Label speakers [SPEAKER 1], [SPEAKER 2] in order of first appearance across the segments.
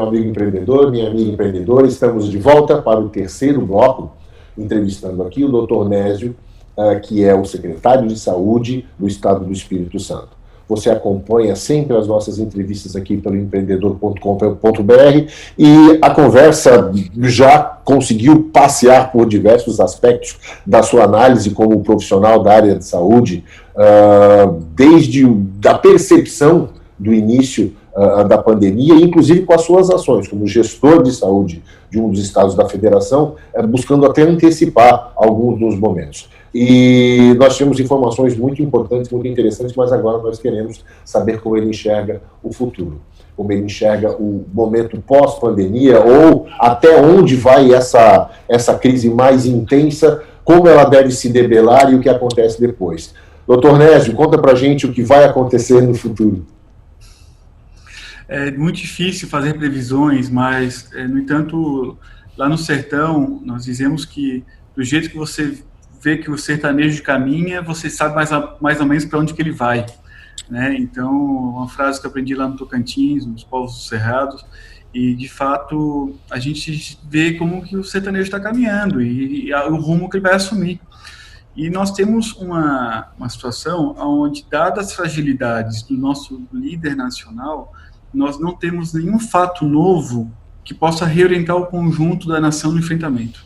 [SPEAKER 1] meu amigo empreendedor, minha amiga empreendedora. Estamos de volta para o terceiro bloco, entrevistando aqui o Dr. Nésio, que é o secretário de Saúde do Estado do Espírito Santo. Você acompanha sempre as nossas entrevistas aqui pelo empreendedor.com.br e a conversa já conseguiu passear por diversos aspectos da sua análise como profissional da área de saúde, desde a percepção do início da pandemia, inclusive com as suas ações, como gestor de saúde de um dos estados da federação, buscando até antecipar alguns dos momentos. E nós temos informações muito importantes, muito interessantes, mas agora nós queremos saber como ele enxerga o futuro, como ele enxerga o momento pós-pandemia, ou até onde vai essa crise mais intensa, como ela deve se debelar e o que acontece depois. Doutor Nésio, conta pra gente o que vai acontecer no futuro.
[SPEAKER 2] É muito difícil fazer previsões, mas, no entanto, lá no sertão, nós dizemos que do jeito que você vê que o sertanejo caminha, você sabe mais ou menos para onde que ele vai, né? Então, uma frase que eu aprendi lá no Tocantins, nos povos do Cerrados, e, de fato, a gente vê como que o sertanejo está caminhando e o rumo que ele vai assumir. E nós temos uma situação onde, dadas as fragilidades do nosso líder nacional, nós não temos nenhum fato novo que possa reorientar o conjunto da nação no enfrentamento.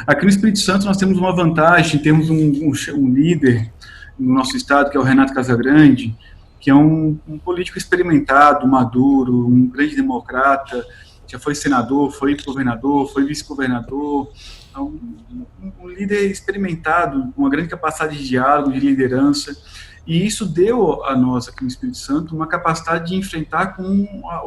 [SPEAKER 2] Aqui no Espírito Santo nós temos uma vantagem, temos um líder no nosso estado, que é o Renato Casagrande, que é um político experimentado, maduro, um grande democrata, já foi senador, foi governador, foi vice-governador, um líder experimentado, com uma grande capacidade de diálogo, de liderança, e isso deu a nós, aqui no Espírito Santo, uma capacidade de enfrentar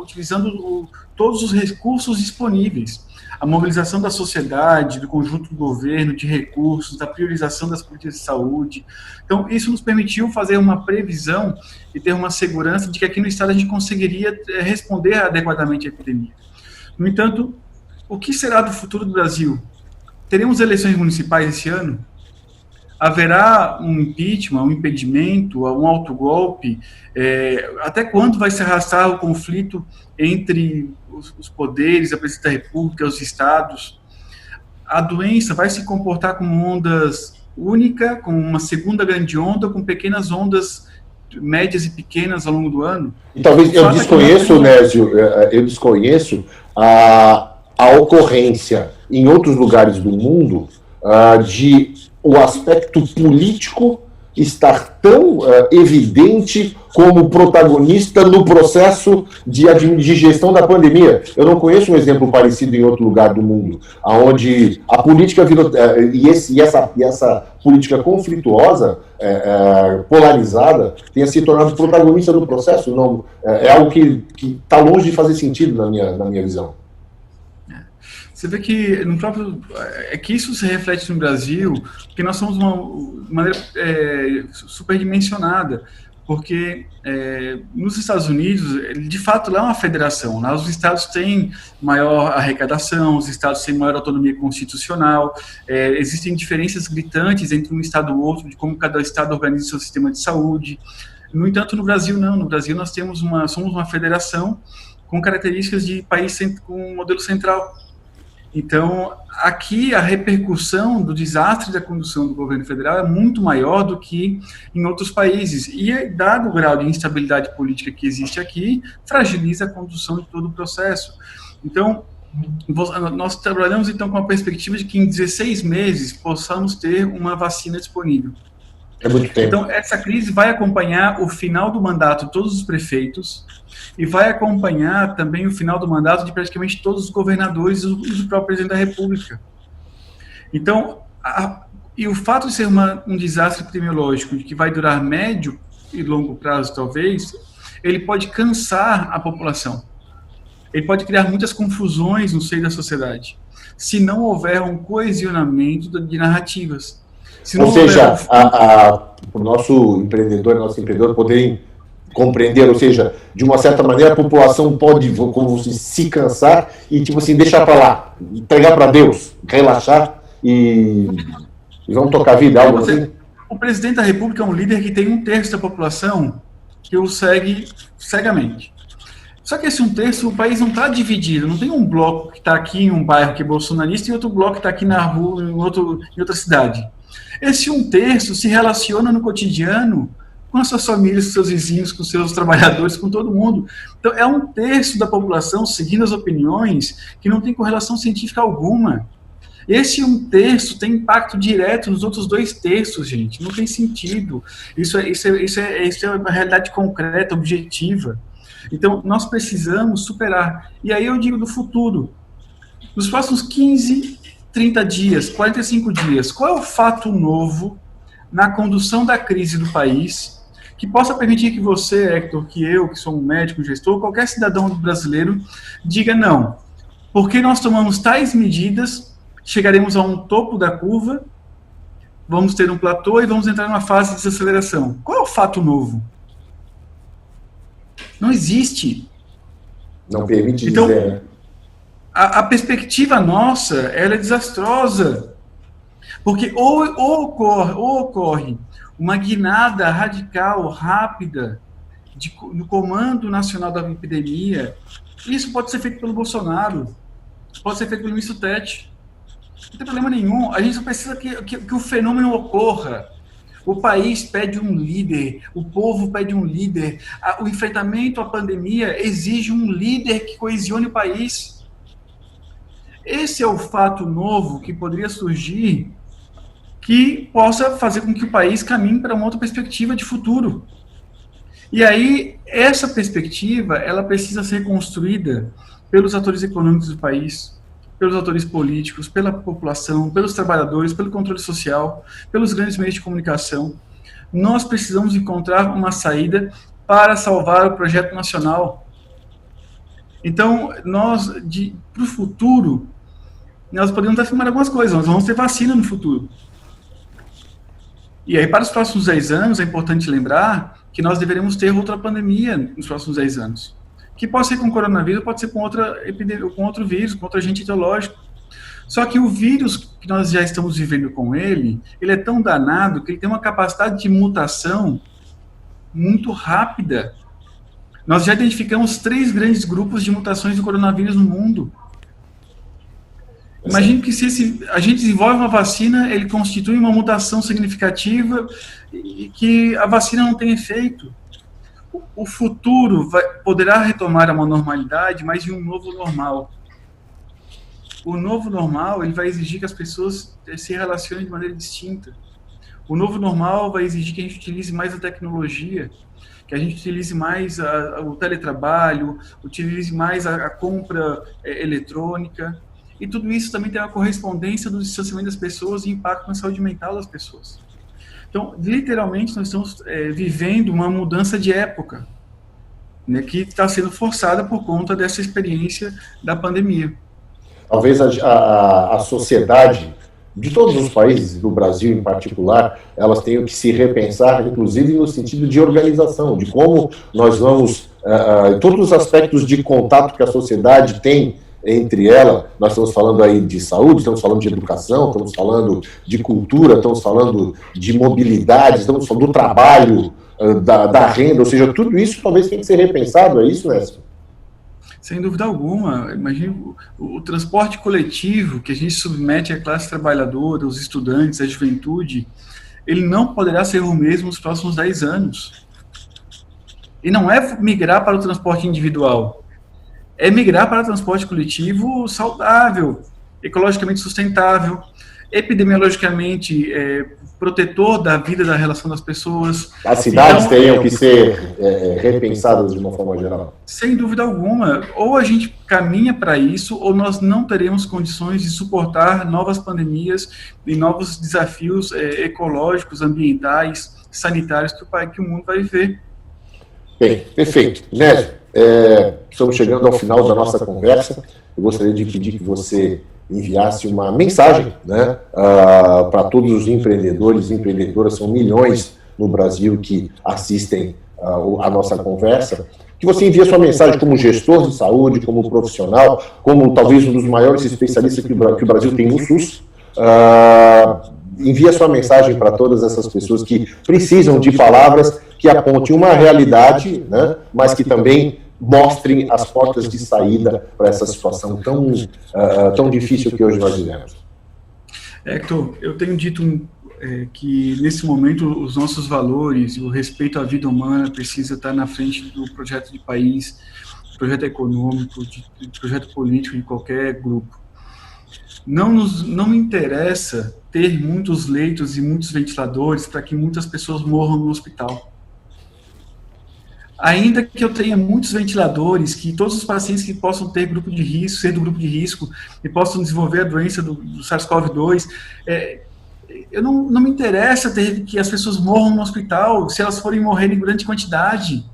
[SPEAKER 2] utilizando todos os recursos disponíveis. A mobilização da sociedade, do conjunto do governo, de recursos, da priorização das políticas de saúde. Então, isso nos permitiu fazer uma previsão e ter uma segurança de que aqui no Estado a gente conseguiria responder adequadamente à epidemia. No entanto, o que será do futuro do Brasil? Teremos eleições municipais esse ano? Haverá um impeachment, um impedimento, um autogolpe? Até quando vai se arrastar o conflito entre os poderes, a presidência da República, os estados? A doença vai se comportar como ondas única, como uma segunda grande onda, com pequenas ondas médias e pequenas ao longo do ano?
[SPEAKER 1] E talvez eu desconheço, Nésio, eu desconheço a ocorrência em outros lugares do mundo de o aspecto político estar tão evidente como protagonista no processo de gestão da pandemia. Eu não conheço um exemplo parecido em outro lugar do mundo, onde a política virou, e essa política conflituosa, polarizada, tenha se tornado protagonista do processo. Não, é algo que está longe de fazer sentido na minha visão.
[SPEAKER 2] Você vê que que isso se reflete no Brasil, porque nós somos uma maneira superdimensionada, porque nos Estados Unidos, de fato, lá é uma federação, lá os estados têm maior arrecadação, os estados têm maior autonomia constitucional, existem diferenças gritantes entre um estado e o outro, de como cada estado organiza o seu sistema de saúde. No entanto, no Brasil não, no Brasil nós somos uma federação com características de país com um modelo central. Então, aqui a repercussão do desastre da condução do governo federal é muito maior do que em outros países. E, dado o grau de instabilidade política que existe aqui, fragiliza a condução de todo o processo. Então, nós trabalhamos então com a perspectiva de que em 16 meses possamos ter uma vacina disponível.
[SPEAKER 1] É muito tempo.
[SPEAKER 2] Então, essa crise vai acompanhar o final do mandato de todos os prefeitos e vai acompanhar também o final do mandato de praticamente todos os governadores e do próprio presidente da República. Então, e o fato de ser um desastre epidemiológico que vai durar médio e longo prazo, talvez, ele pode cansar a população. Ele pode criar muitas confusões no seio da sociedade, se não houver um coesionamento de narrativas.
[SPEAKER 1] Ou seja, o nosso empreendedor poderem compreender, ou seja, de uma certa maneira a população pode, como se cansar e tipo assim, deixar para lá, entregar para Deus, relaxar e vamos tocar a vida, algo assim.
[SPEAKER 2] O presidente da República é um líder que tem 1/3 da população que o segue cegamente. Só que esse 1/3, o país não está dividido, não tem um bloco que está aqui em um bairro que é bolsonarista e outro bloco que está aqui na rua, em outra cidade. Esse 1/3 se relaciona no cotidiano com as suas famílias, com seus vizinhos, com seus trabalhadores, com todo mundo. Então, é 1/3 da população, seguindo as opiniões, que não tem correlação científica alguma. Esse 1/3 tem impacto direto nos outros 2/3, gente. Não tem sentido. Isso é uma realidade concreta, objetiva. Então, nós precisamos superar. E aí eu digo do futuro. Nos próximos 15, 30 dias, 45 dias, qual é o fato novo na condução da crise do país que possa permitir que você, Hector, que eu, que sou um médico, um gestor, qualquer cidadão brasileiro, diga não. Porque nós tomamos tais medidas, chegaremos a um topo da curva, vamos ter um platô e vamos entrar numa fase de desaceleração. Qual é o fato novo? Não existe.
[SPEAKER 1] Não permite
[SPEAKER 2] então,
[SPEAKER 1] dizer, né?
[SPEAKER 2] A perspectiva nossa, ela é desastrosa. Porque ou ocorre uma guinada radical, rápida, no comando nacional da epidemia. Isso pode ser feito pelo Bolsonaro, pode ser feito pelo ministro Tete. Não tem problema nenhum. A gente só precisa que o fenômeno ocorra. O país pede um líder, o povo pede um líder. O enfrentamento à pandemia exige um líder que coesione o país. Esse é o fato novo que poderia surgir, que possa fazer com que o país caminhe para uma outra perspectiva de futuro. E aí, essa perspectiva, ela precisa ser construída pelos atores econômicos do país, pelos atores políticos, pela população, pelos trabalhadores, pelo controle social, pelos grandes meios de comunicação. Nós precisamos encontrar uma saída para salvar o projeto nacional. Então, para o futuro, nós podemos afirmar algumas coisas. Nós vamos ter vacina no futuro. E aí, para os próximos 10 anos, é importante lembrar que nós deveremos ter outra pandemia nos próximos 10 anos. Que pode ser com coronavírus, pode ser com outra epidemia, com outro vírus, com outro agente etiológico. Só que o vírus que nós já estamos vivendo com ele é tão danado que ele tem uma capacidade de mutação muito rápida. Nós já identificamos 3 grandes grupos de mutações do coronavírus no mundo. Imagine que se a gente desenvolve uma vacina, ele constitui uma mutação significativa e que a vacina não tem efeito. O futuro poderá retomar a uma normalidade, mas de um novo normal. O novo normal, ele vai exigir que as pessoas se relacionem de maneira distinta. O novo normal vai exigir que a gente utilize mais a tecnologia, que a gente utilize mais o teletrabalho, utilize mais a compra eletrônica. E tudo isso também tem uma correspondência do distanciamento das pessoas e impacto na saúde mental das pessoas. Então, literalmente, nós estamos vivendo uma mudança de época, né, que está sendo forçada por conta dessa experiência da pandemia.
[SPEAKER 1] Talvez a sociedade de todos os países, do Brasil em particular, elas tenham que se repensar, inclusive no sentido de organização, de como nós vamos, todos os aspectos de contato que a sociedade tem entre ela. Nós estamos falando aí de saúde, estamos falando de educação, estamos falando de cultura, estamos falando de mobilidade, estamos falando do trabalho, da renda, ou seja, tudo isso talvez tenha que ser repensado, é isso, Nécio?
[SPEAKER 2] Sem dúvida alguma. Imagine o transporte coletivo que a gente submete à classe trabalhadora, os estudantes, a juventude, ele não poderá ser o mesmo nos próximos 10 anos. E não é migrar para o transporte individual, é migrar para o transporte coletivo saudável, ecologicamente sustentável, epidemiologicamente protetor da vida, da relação das pessoas.
[SPEAKER 1] As cidades teriam que ser repensadas de uma forma geral?
[SPEAKER 2] Sem dúvida alguma. Ou a gente caminha para isso, ou nós não teremos condições de suportar novas pandemias e novos desafios ecológicos, ambientais, sanitários que o mundo vai viver.
[SPEAKER 1] Bem, perfeito. Nécio, estamos chegando ao final da nossa conversa. Eu gostaria de pedir que você enviasse uma mensagem, né, para todos os empreendedores e empreendedoras, são milhões no Brasil que assistem a nossa conversa, que você envie a sua mensagem como gestor de saúde, como profissional, como talvez um dos maiores especialistas que o Brasil tem no SUS. Envie a sua mensagem para todas essas pessoas que precisam de palavras que apontem uma realidade, né, mas que também mostrem as portas de saída para essa situação tão difícil que hoje nós vivemos.
[SPEAKER 2] Hector, eu tenho dito que nesse momento os nossos valores e o respeito à vida humana precisa estar na frente do projeto de país, projeto econômico, de projeto político de qualquer grupo. Não me interessa ter muitos leitos e muitos ventiladores para que muitas pessoas morram no hospital. Ainda que eu tenha muitos ventiladores, que todos os pacientes que possam ter grupo de risco, ser do grupo de risco, e possam desenvolver a doença do SARS-CoV-2, não me interessa ter que as pessoas morram no hospital, se elas forem morrer em grande quantidade.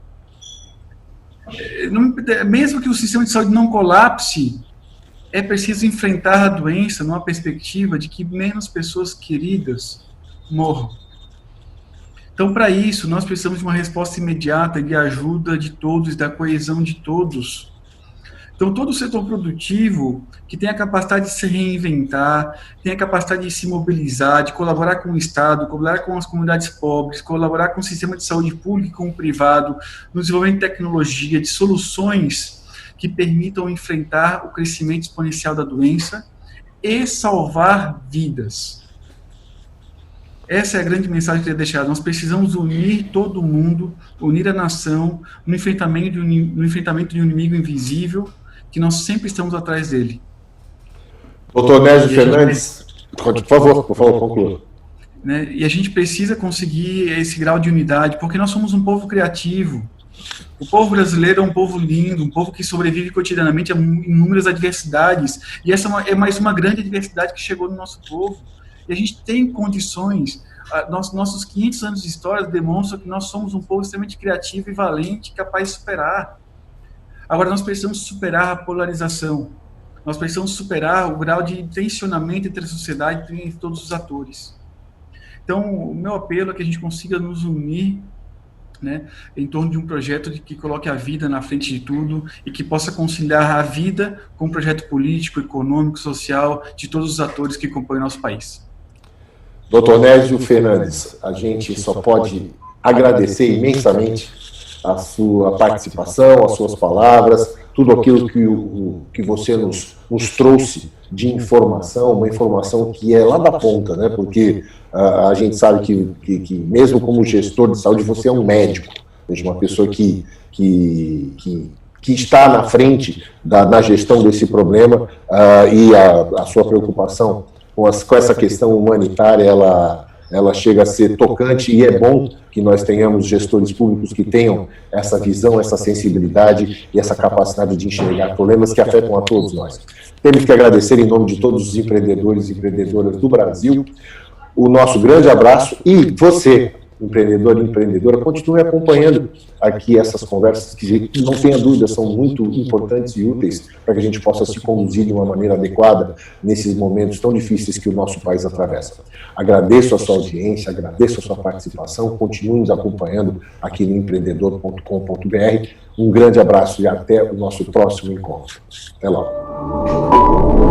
[SPEAKER 2] Mesmo que o sistema de saúde não colapse, é preciso enfrentar a doença numa perspectiva de que menos pessoas queridas morram. Então, para isso, nós precisamos de uma resposta imediata, de ajuda de todos, da coesão de todos. Então, todo o setor produtivo que tem a capacidade de se reinventar, tem a capacidade de se mobilizar, de colaborar com o Estado, colaborar com as comunidades pobres, colaborar com o sistema de saúde público e com o privado, no desenvolvimento de tecnologia, de soluções que permitam enfrentar o crescimento exponencial da doença e salvar vidas. Essa é a grande mensagem que eu queria deixar. Nós precisamos unir todo mundo, unir a nação, no enfrentamento de um inimigo invisível, que nós sempre estamos atrás dele.
[SPEAKER 1] Doutor Nésio Fernandes, por favor, conclua.
[SPEAKER 2] Né? E a gente precisa conseguir esse grau de unidade, porque nós somos um povo criativo. O povo brasileiro é um povo lindo, um povo que sobrevive cotidianamente a inúmeras adversidades, e essa é mais uma grande adversidade que chegou no nosso povo. E a gente tem condições, nossos 500 anos de história demonstram que nós somos um povo extremamente criativo e valente, capaz de superar. Agora, nós precisamos superar a polarização, nós precisamos superar o grau de tensionamento entre a sociedade e entre todos os atores. Então, o meu apelo é que a gente consiga nos unir, né, em torno de um projeto que coloque a vida na frente de tudo e que possa conciliar a vida com o projeto político, econômico, social de todos os atores que compõem o nosso país.
[SPEAKER 1] Doutor Nésio Fernandes, a gente só pode agradecer imensamente a sua participação, as suas palavras, tudo aquilo que você nos trouxe de informação, uma informação que é lá da ponta, né? Porque a gente sabe que mesmo como gestor de saúde, você é um médico, uma pessoa que está na frente na gestão desse problema, e a sua preocupação com essa questão humanitária, ela chega a ser tocante, e é bom que nós tenhamos gestores públicos que tenham essa visão, essa sensibilidade e essa capacidade de enxergar problemas que afetam a todos nós. Temos que agradecer em nome de todos os empreendedores e empreendedoras do Brasil o nosso grande abraço, e você, empreendedor e empreendedora, continue acompanhando aqui essas conversas que, não tenha dúvida, são muito importantes e úteis para que a gente possa se conduzir de uma maneira adequada nesses momentos tão difíceis que o nosso país atravessa. Agradeço a sua audiência, agradeço a sua participação, continue nos acompanhando aqui no empreendedor.com.br. Um grande abraço e até o nosso próximo encontro. Até logo.